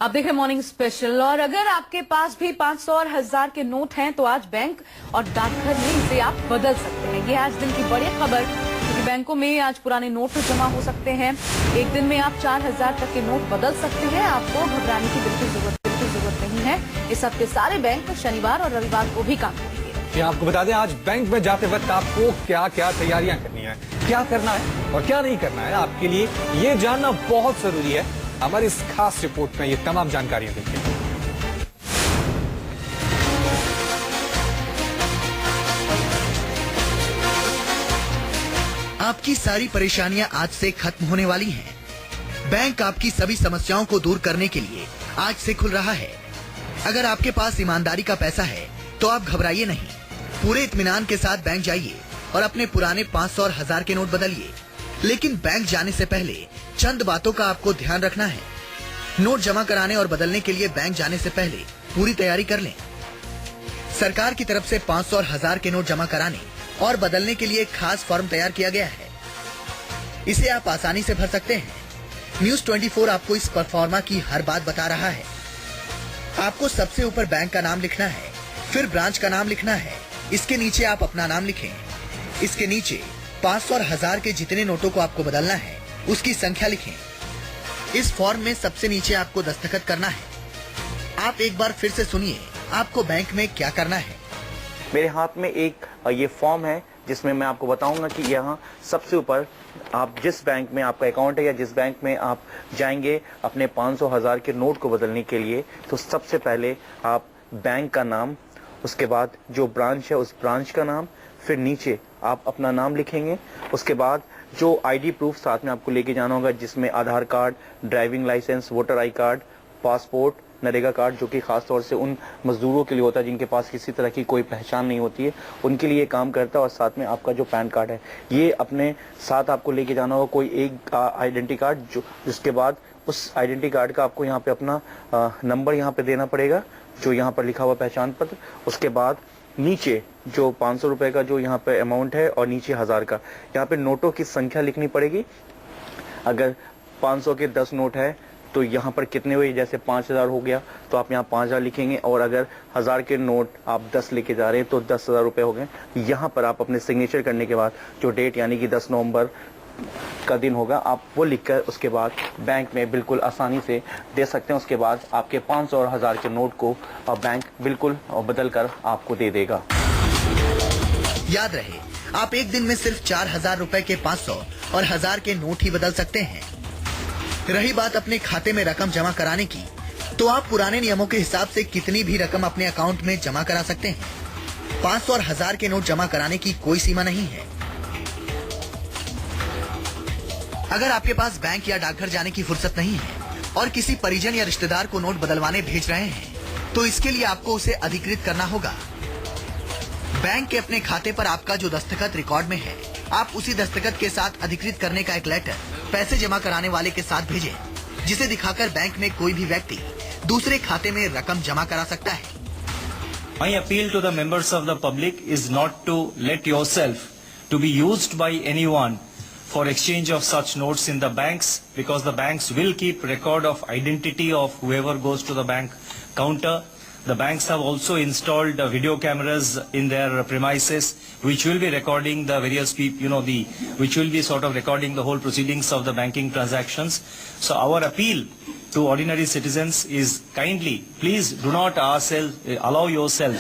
आप देख रहे मॉर्निंग स्पेशल। और अगर आपके पास भी 500 और 1000 के नोट हैं तो आज बैंक और डाकघर में इसे आप बदल सकते हैं। ये आज दिन की बड़ी खबर, क्योंकि बैंकों में आज पुराने नोट जमा हो सकते हैं। एक दिन में आप 4000 तक के नोट बदल सकते हैं। आपको घबराने की बिल्कुल जरूरत नहीं है। इस हफ्ते सारे बैंक शनिवार और रविवार को भी काम करेंगे। आपको बता दें, आज बैंक में जाते वक्त आपको क्या क्या तैयारियां करनी है, क्या करना है और क्या नहीं करना है, आपके लिए ये जानना बहुत जरूरी है। हमारी इस खास रिपोर्ट में ये तमाम जानकारियां देखिए। आपकी सारी परेशानियां आज से खत्म होने वाली हैं। बैंक आपकी सभी समस्याओं को दूर करने के लिए आज से खुल रहा है। अगर आपके पास ईमानदारी का पैसा है तो आप घबराइए नहीं। पूरे इत्मीनान के साथ बैंक जाइए और अपने पुराने 500 और 1000 के नोट बदलिए। लेकिन बैंक जाने से पहले चंद बातों का आपको ध्यान रखना है। नोट जमा कराने और बदलने के लिए बैंक जाने से पहले पूरी तैयारी कर लें। सरकार की तरफ से 500 और 1000 के नोट जमा कराने और बदलने के लिए एक खास फॉर्म तैयार किया गया है। इसे आप आसानी से भर सकते हैं। न्यूज 24 आपको इस परफॉर्मा की हर बात बता रहा है। आपको सबसे ऊपर बैंक का नाम लिखना है, फिर ब्रांच का नाम लिखना है। इसके नीचे आप अपना नाम लिखें। इसके नीचे 500 और 1000 के जितने नोटों को आपको बदलना है उसकी संख्या लिखें। इस फॉर्म में सबसे नीचे आपको दस्तखत करना है। आप एक बार फिर से सुनिए आपको बैंक में क्या करना है। मेरे हाथ में एक ये फॉर्म है जिसमें मैं आपको बताऊंगा कि यहाँ सबसे ऊपर आप जिस बैंक में आपका अकाउंट है या जिस बैंक में आप जाएंगे अपने 500 1000 के नोट को बदलने के लिए, तो सबसे पहले आप बैंक का नाम, उसके बाद जो ब्रांच है उस ब्रांच का नाम, फिर नीचे आप अपना नाम लिखेंगे। उसके बाद जो आईडी प्रूफ साथ में आपको लेके जाना होगा, जिसमें Aadhaar card, driving licence, voter I card, passport, NREGA card, जो कि खास तौर से उन मजदूरों के लिए होता है जिनके पास किसी तरह की कोई पहचान नहीं होती है, उनके लिए काम करता है। और साथ में आपका जो पैन कार्ड है ये अपने साथ आपको लेके जाना होगा, कोई एक आइडेंटिटी कार्ड, जो जिसके बाद उस आइडेंटिटी कार्ड का आपको यहाँ पे अपना नंबर यहाँ पे देना पड़ेगा, जो यहाँ पर लिखा हुआ पहचान पत्र। उसके बाद नीचे जो 500 रुपए का जो यहाँ पे अमाउंट है और नीचे 1000 का, यहाँ पे नोटों की संख्या लिखनी पड़ेगी। अगर 500 के 10 नोट है तो यहाँ पर कितने हुए, जैसे 5000 हो गया तो आप यहाँ 5000 लिखेंगे। और अगर 1000 के नोट आप 10 लेके जा रहे हैं तो 10,000 रुपए हो गए। यहाँ पर आप अपने सिग्नेचर करने के बाद जो डेट यानी कि 10 नवंबर का दिन होगा, आप वो लिखकर उसके बाद बैंक में बिल्कुल आसानी से दे सकते हैं। उसके बाद आपके 500 और 1000 के नोट को बैंक बिल्कुल बदल कर आपको दे देगा। याद रहे, आप एक दिन में सिर्फ 4000 रुपए के 500 और 1000 के नोट ही बदल सकते हैं। रही बात अपने खाते में रकम जमा कराने की, तो आप पुराने नियमों के हिसाब से कितनी भी रकम अपने अकाउंट में जमा करा सकते हैं। 500 और 1000 के नोट जमा कराने की कोई सीमा नहीं है। अगर आपके पास बैंक या डाकघर जाने की फुर्सत नहीं है और किसी परिजन या रिश्तेदार को नोट बदलवाने भेज रहे हैं, तो इसके लिए आपको उसे अधिकृत करना होगा। बैंक के अपने खाते पर आपका जो दस्तखत रिकॉर्ड में है, आप उसी दस्तखत के साथ अधिकृत करने का एक लेटर पैसे जमा कराने वाले के साथ भेजें, जिसे दिखाकर बैंक में कोई भी व्यक्ति दूसरे खाते में रकम जमा करा सकता है। My appeal to the members of the public is not to let yourself to be used by anyone for exchange of such notes in the banks, because the banks will keep record of identity of whoever goes to the bank counter. The banks have also installed video cameras in their premises, which will be recording the various people, which will be sort of recording the whole proceedings of the banking transactions. So our appeal to ordinary citizens is kindly, please do not allow yourself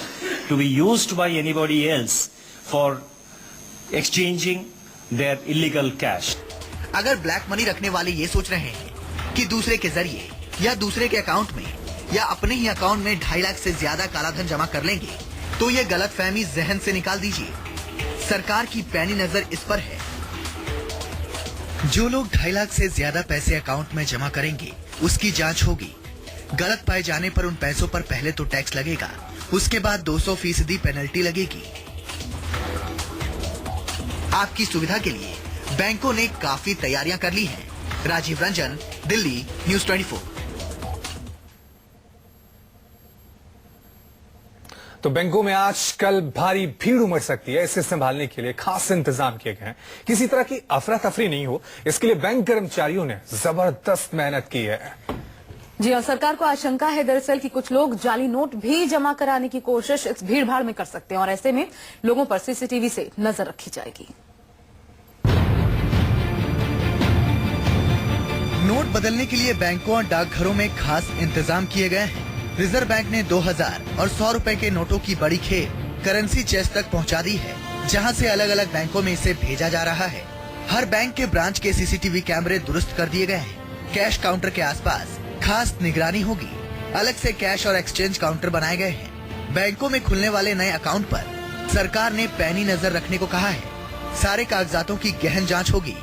to be used by anybody else for exchanging their illegal cash. अगर black money रखने वाले ये सोच रहे हैं कि दूसरे के जरिए या दूसरे के अकाउंट में या अपने ही अकाउंट में 2.5 लाख से ज्यादा काला धन जमा कर लेंगे, तो ये गलतफहमी जहन से निकाल दीजिए। सरकार की पैनी नजर इस पर है। जो लोग 2.5 लाख से ज्यादा पैसे अकाउंट में जमा करेंगे उसकी जांच होगी। गलत पाए जाने पर उन पैसों पर पहले तो टैक्स लगेगा, उसके बाद 200% पेनल्टी लगेगी। आपकी सुविधा के लिए बैंकों ने काफी तैयारियां कर ली हैं। राजीव रंजन, दिल्ली, न्यूज 24। तो बैंकों में आजकल भारी भीड़ उमड़ सकती है। इसे संभालने के लिए खास इंतजाम किए गए हैं। किसी तरह की अफरा तफरी नहीं हो, इसके लिए बैंक कर्मचारियों ने जबरदस्त मेहनत की है। जी और सरकार को आशंका है दरअसल कि कुछ लोग जाली नोट भी जमा कराने की कोशिश इस भीड़ भाड़ में कर सकते हैं और ऐसे में लोगों पर सीसीटीवी से नजर रखी जाएगी। नोट बदलने के लिए बैंकों और डाकघरों में खास इंतजाम किए गए हैं। रिजर्व बैंक ने 2000 और 100 रुपए के नोटों की बड़ी खेप करेंसी चेस्ट तक पहुंचा दी है, जहां से अलग अलग बैंकों में इसे भेजा जा रहा है। हर बैंक के ब्रांच के सीसीटीवी कैमरे दुरुस्त कर दिए गए हैं। कैश काउंटर के आसपास खास निगरानी होगी। अलग से कैश और एक्सचेंज काउंटर बनाए गए हैं। बैंकों में खुलने वाले नए अकाउंट पर सरकार ने पैनी नजर रखने को कहा है। सारे कागजातों की गहन जांच होगी।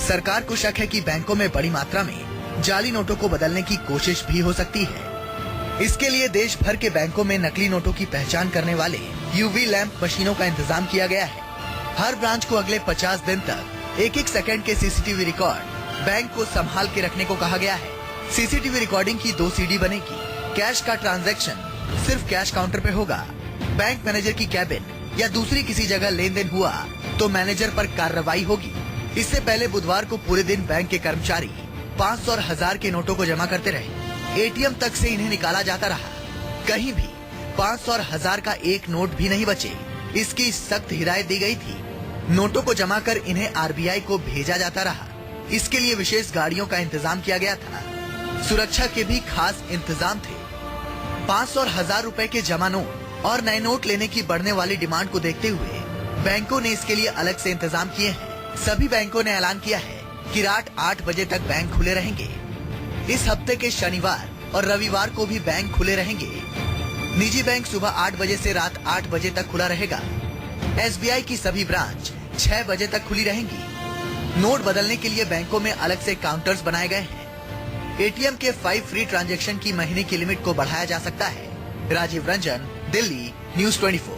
सरकार को शक है कि बैंकों में बड़ी मात्रा में जाली नोटों को बदलने की कोशिश भी हो सकती है। इसके लिए देश भर के बैंकों में नकली नोटों की पहचान करने वाले यूवी लैंप मशीनों का इंतजाम किया गया है। हर ब्रांच को अगले 50 दिन तक एक सेकंड के सीसीटीवी रिकॉर्ड बैंक को संभाल के रखने को कहा गया है। सीसीटीवी रिकॉर्डिंग की 2 सीडी बनेगी। कैश का ट्रांजैक्शन सिर्फ कैश काउंटर पे होगा। बैंक मैनेजर की कैबिन या दूसरी किसी जगह लेन देन हुआ तो मैनेजर पर कार्रवाई होगी। इससे पहले बुधवार को पूरे दिन बैंक के कर्मचारी 500 और 1000 के नोटों को जमा करते रहे। एटीएम तक से इन्हें निकाला जाता रहा। कहीं भी 500 और 1000 का एक नोट भी नहीं बचे। इसकी सख्त हिदायत दी गई थी। नोटों को जमा कर इन्हें आरबीआई को भेजा जाता रहा। इसके लिए विशेष गाड़ियों का इंतजाम किया गया था। सुरक्षा के भी खास इंतजाम थे। 500 और 1000 रुपए के जमा नोट और नए नोट लेने की बढ़ने वाली डिमांड को देखते हुए बैंकों ने इसके लिए अलग से इंतजाम किए हैं। सभी बैंकों ने ऐलान किया है कि रात 8 बजे तक बैंक खुले रहेंगे। इस हफ्ते के शनिवार और रविवार को भी बैंक खुले रहेंगे। निजी बैंक सुबह 8 बजे से रात 8 बजे तक खुला रहेगा। एसबीआई की सभी ब्रांच 6 बजे तक खुली रहेंगी। नोट बदलने के लिए बैंकों में अलग से काउंटर्स बनाए गए हैं। एटीएम के 5 फ्री ट्रांजैक्शन की महीने की लिमिट को बढ़ाया जा सकता है। राजीव रंजन, दिल्ली, न्यूज़ 24।